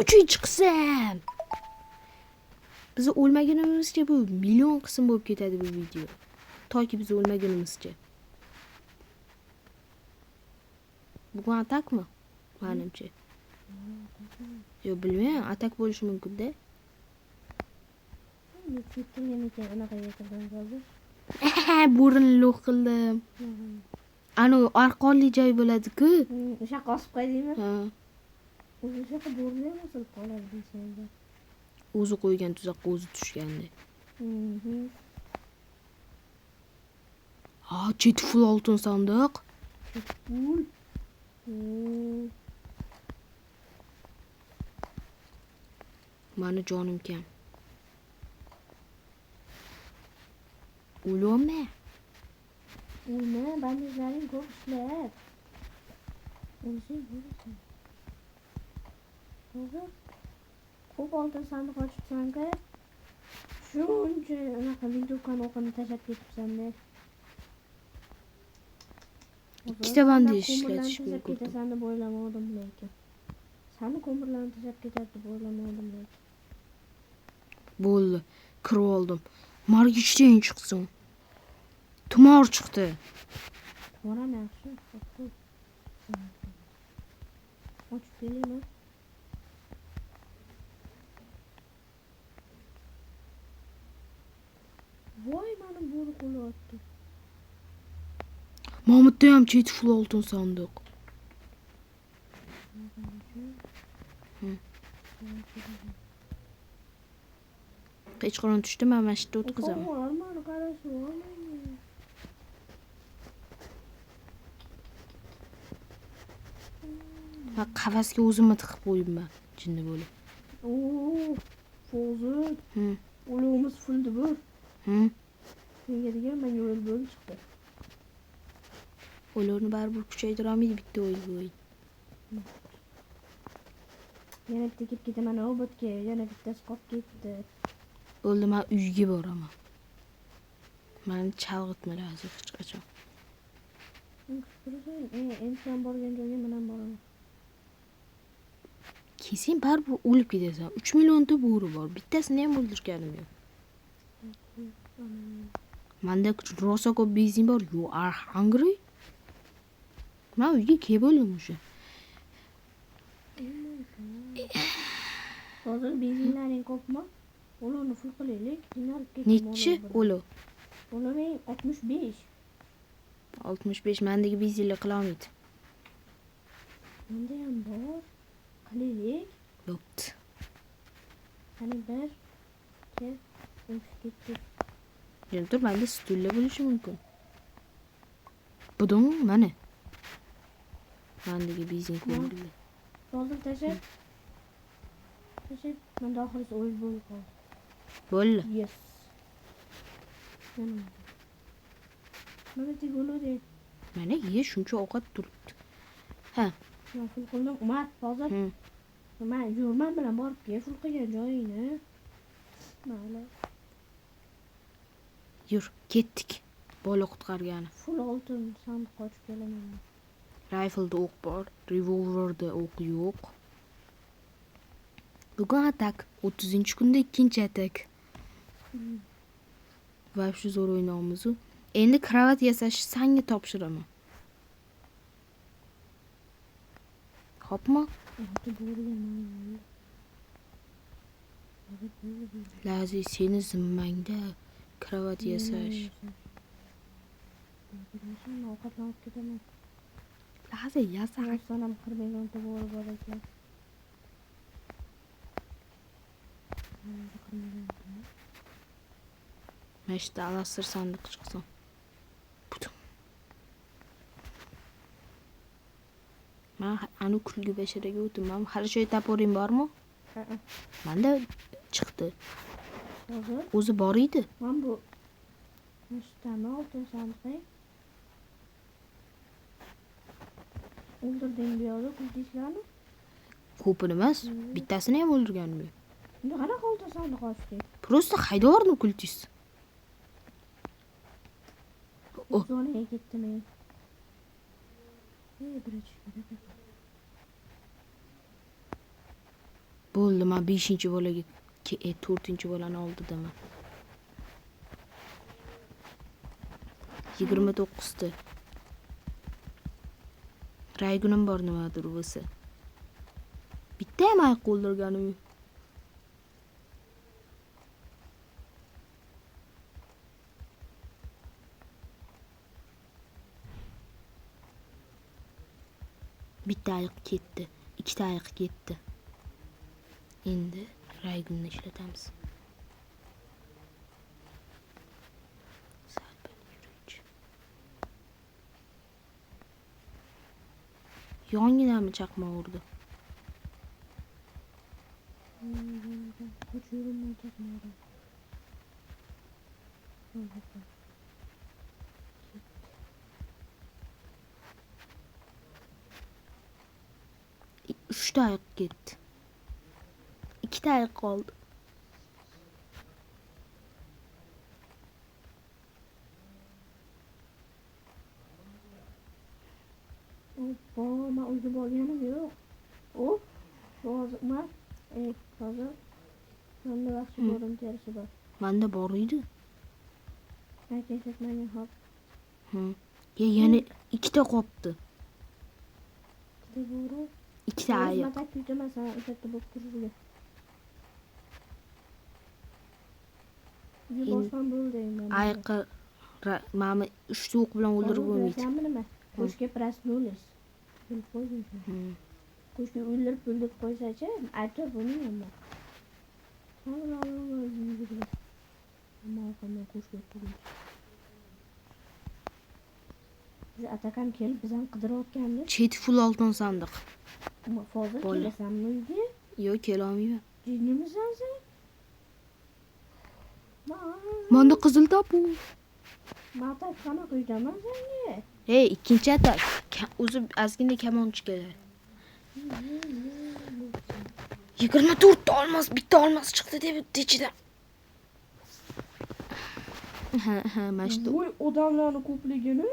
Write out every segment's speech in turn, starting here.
uchinchi qism. Biz o'lmagunimizcha bu million qism bo'lib ketadi bu video. Toki biz o'lmagunimizcha. Bugun atakmi? Menimcha. Yo, bilmayman, atak bo'lishi mumkin-da. Bo'rini lo'q qildim. Ana arqonli joy bo'ladi-ku. O'sha qosib qo'ydingmi? Ha. O'sha bo'rini nasıl qoladi desangda. O'zi qo'ygan tuzoqqa o'zi tushgandi. Ha, chet full oltin sandiq. Pul. Mani jonim kam. O'lma. O'lma, bandajlaring ko'p ishlat. O'lsang bo'lasan. Hozir ko'p oltin sandiq ochibsan-ku. Shuncha unaqa vindovkani o'qini tashlab ketibsan-da. Ikkita bandaj ishlatish mumkin. Ketasan deb o'ylamadim lekin. Sani ko'mirlarni tashlab ketadi deb o'ylamadim lekin. Bo'ldi. Kirib oldim. Margichda eng chiqsin. Tumor chiqdi. Tumor yaxshi. Ochib kelingmi? Voy, mani bo'ri qo'lyapti. Mahmudda ham chet full oltin sandiq. Kechqurun tushdi, men masjidda o'tqizaman. Mani qarashni olmayman. Ha, qafasga o'zimni tiqib qo'yibman, jinni bo'lib. Fozil. O'limiz fuldi bu. Senga degan menga o'l bo'lib chiqdi. O'larni baribir kuchaytira olmaydi bitta o'yin. Yana bitta kelib ketaman robotga, yana bittasi qolib ketdi. Bo'ldi, men uyga boraman. Meni chalg'itma lazim hech qachon. Endi sen borgan joyga men ham boraman. Keyin baribir o'lib ketasan. 3 millionta bo'ri bor. Bittasini ham o'ldirganim yo'q. Menda rosa ko'p benzin bor. You are hungry? Men uyga kelib bo'ldim o'sha. Hozir benzinlaring ko'pmi? Ularni full qilaylik. Nechi o'lov? Ularning 65. 65 mendagi benzinlar qila olmaydi. Menda ham bor. Qilaylik. Bo'pti. Qani bir, ikki, uch ketdi. Tur, menda stullar bo'lishi mumkin. Budung mana. Mendagi benzin ko'mildi. Hozir tashlab. Menda oxirisi o'l bo'lib qoldi. Bo'ldi. Yes. Mana tegolodi. Mana ye shuncha ovqat turibdi. Ha. Men full qildim. Umar, hozir. Men yo'lman bilan borib kel, full qilgan joyingni. Mayli. Yur, ketdik. Bola qutqargani. Full oltin sandiq ochib kelaman. Rifleda o'q bor, revolverda o'q yo'q. Bugun atak, 30-kunda ikkinchi atak. Va shu zo'r o'ynaymiz. Endi kravat yasash senga topshiraman. Xo'pmi? Lazi, seni zimmangda kravat yasash. Ovqatlanib ketaman. Lazi, yasash. Sanam 40 millionta bo'ri bor ekan. Mashta alasir sandiq chiqsin. Putum. Men anu kulgi basharaga o'tdim. Hali shu taporing bormi? Menda chiqdi. O'zi bor edi. Men bu mushtami oltin sandiq. O'ldirding bu yo'lda kulgislarni? Ko'pini emas, bittasini ham o'ldirganim yo'q. Qanaqa oltin sandiq ochding? Просто haydavordim kultis. Zonaga ketdim men. Bo'ldi, men 5-bolaga 4-bolani oldidaman. 29 ta. Raygunim bor nimadir bo'lsa. Bitta ham ayiq o'ldirganim yo'q. Bitta ayiq ketdi. 2 ta ayiq ketdi. Endi raygunni ishlatamiz. Sal yuruvchi. Yonginami chaqmoq urdi? Qo'chirib chaqmoqda. Uchta ayiq ketdi. 2 ta ayiq qoldi. Oppa, men uyga borganim yo'q. Hop, hozir men hozir menda yaxshi bo'rim terisi bor. Menda bor edi. Lekin sotmagan hop. Yana 2 ta qopti. Devoro. 2 ta ayiq. Men tak tutaman sana o'shatda bo'lib turibdi. Bu boshdan bo'ldi endi. Ayiqqa mama 3 o'q bilan o'ldirib bo'lmaydi. Nima? Qo'shga prasнулись. Bilib qo'ydim. Qo'shni o'ldirib qo'ysa-chi, aytib buni ham. Biz Atakan kelib bizani qidirayotgandi. Chet full oltin sandiq. Hozir kelasanmi uyga? Yo'q, kela olmayman. Jinimisan sen? Menda qizil topu. Mata qanaqa uydaman senga? Hey, ikkinchi atak. O'zi ozgina kamonchi kelar. 24 ta olmos, bitta olmos chiqdi deb ichidan. Ha, mashtu. Voy, odamlarning ko'pligini.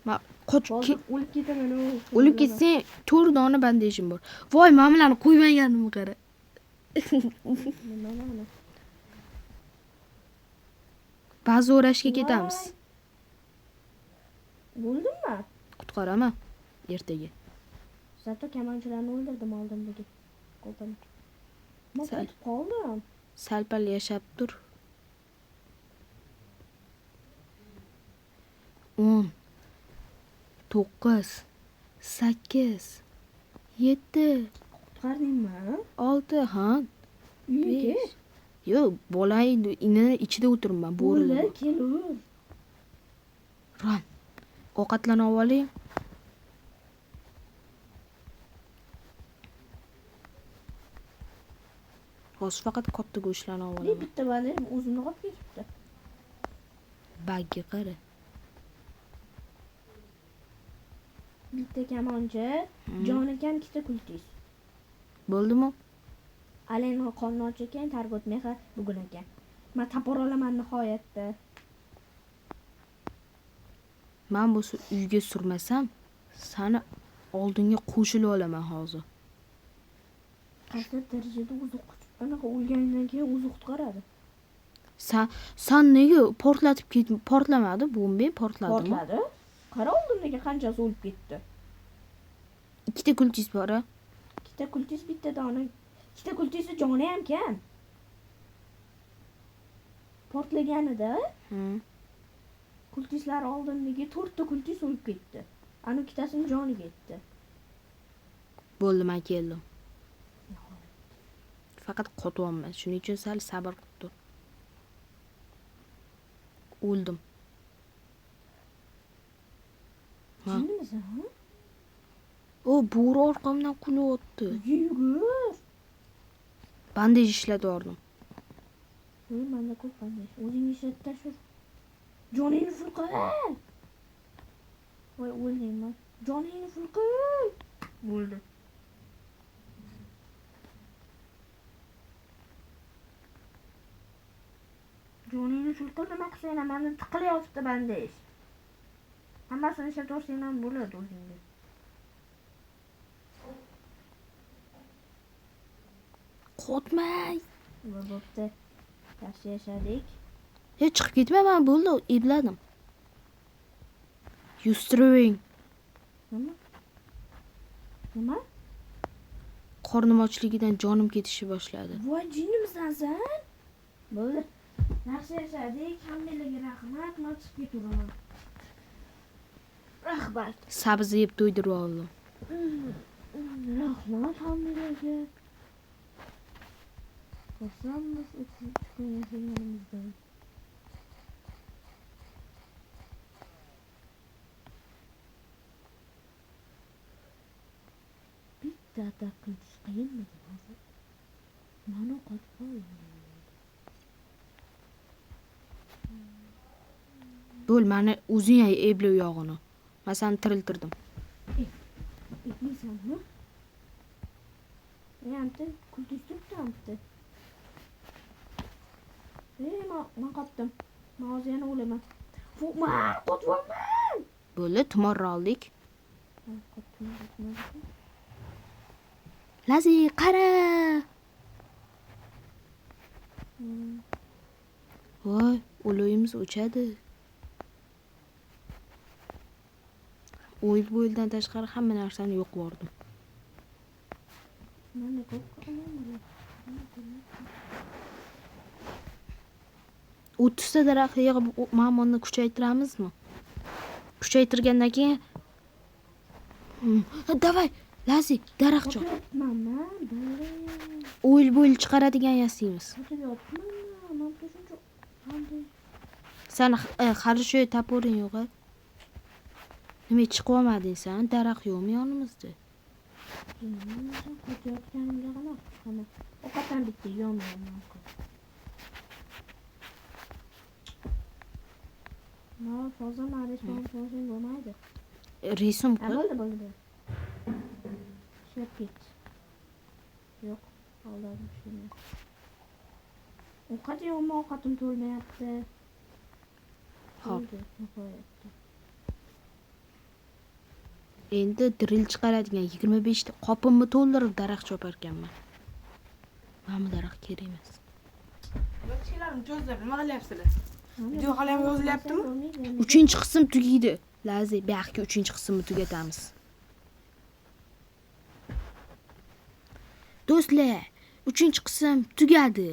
Ma qoch O'lib ketaman. O'lib ketsang 4 dona bandejim bor. Voy, men bularni qo'ymaganimni qara. Nimalarni? Ba'zi o'rashga ketamiz. Bo'ldimmi? Qutqaraman ertaga. Zato kamonchilarni o'ldirdim oldimdagi. Qo'pim. Men ketib qoldim. Salpal yashab tur. 10 9 8 7 Qutqardingmi? 6 ha. Uyga. Yo'q, bolay inini ichida o'tiribman, bo'rilar. Kelur. Ron. Ovqatlana oling. Hozir faqat katta go'shtlarni olaman. Bitta bandej o'zimni qolib ketibdi. Bagga qara. Bitta kamonchi, jon ekan, ikkita kultis. Bo'ldimi? Alenga qonni och ekan, targut mehr bugun ekan. Men tapor olaman nihoyatda. Men bu uyga surmasam, seni oldinga qo'shilib olaman hozir. Qanday darajada anaqa o'lgandan keyin o'zi qutqaradi. Sen nega portlamadi? Bomba portladimi? Portladi. Qara oldimdagi qanchasi o'lib ketdi. 2 ta kultis bor. 2 ta kultis, bitta dona. 2 ta kultisni joni ham kam. Portlaganida kultislar oldimdagi 4 ta kultis o'lib ketdi. Ana ikkitasining joni ketdi. Bo'ldi, men keldim. Faqat qotyapman. Shuning uchun sal sabr qilib tur. O'ldim. Jinimisan, ha? O, bo'ri orqamdan kulyapti. Yugur. Bandej ishlatib Menda ko'p bandej. O'zing ishlatda shu. Joningni full qil. Voy, o'ldingmi? Joningni full qil. Bo'ldi. Joningni full qil, nima qilsang, menda tiqilyapti bandej. Hammasini ishlatib ham bo'ladi o'zingga. Qo'rqmay. Va bo'pti. Yaxshi yashadik. Chiqib ketmayman, bo'ldi, ebladim. Yustring. Nima? Qornim ochligidan jonim ketishni boshladi. Voy jinimizdansan? Bo'ldi. Yaxshi yashadik. Hammalarga rahmat. Men chiqib keturaman. Rahmat. Sabzi yeb to'ydirib oldim. Rahmat hammalarga. Xursandmiz kun yashaganimizdan. Bitta atak qilish qiyinmidi hozir? Mana qotib qoldim. Bo'l, mani o'zing ebli u yog'ini. Men seni tiriltirdim. Ekmaysanmi? Amti kultish turibdi. Men qotdim. Men hozir yana o'laman. Men qotvorman. Bo'ldi, tumorra oldik. Qotdim. Lazi, qara. Voy, o'loyimiz o'chadi. O'yildan tashqari hamma narsani yo'q bordim. Mana ko'p qilmayman. 30 ta daraxt yig'ib ma'monni kuchaytiramizmi? Kuchaytirgandan keyin davay, Lazi, daraxt chop. Mama, O'yil chiqaradigan yasaymiz. Sen hali shu taporing yo'q-a? Nima chiqib olmading sen? Daraxt yo'qmi yonimizda? Ovqatdan bitta yonmayman. No, hozir restoran qilishim bo'lmaydi. Resim qil. Bo'ldi. Ishlab ket. Yo'q, aldadim shuni. Ovqat yo'qmi, ovqatim to'lmayapti. Xo'p. Nihoyatda. Endi drill chiqaradigan 25 ta qopimni to'ldirib daraxt chopar ekanman. Mana daraxt kerak emas. Yo'qchilarim cho'zib, nima qilyapsizlar? Video hali ham yozilyaptimi? 3-qism tugaydi. Lazi, bu yoqqa 3-qismni tugatamiz. Do'stlar, 3-qism tugadi.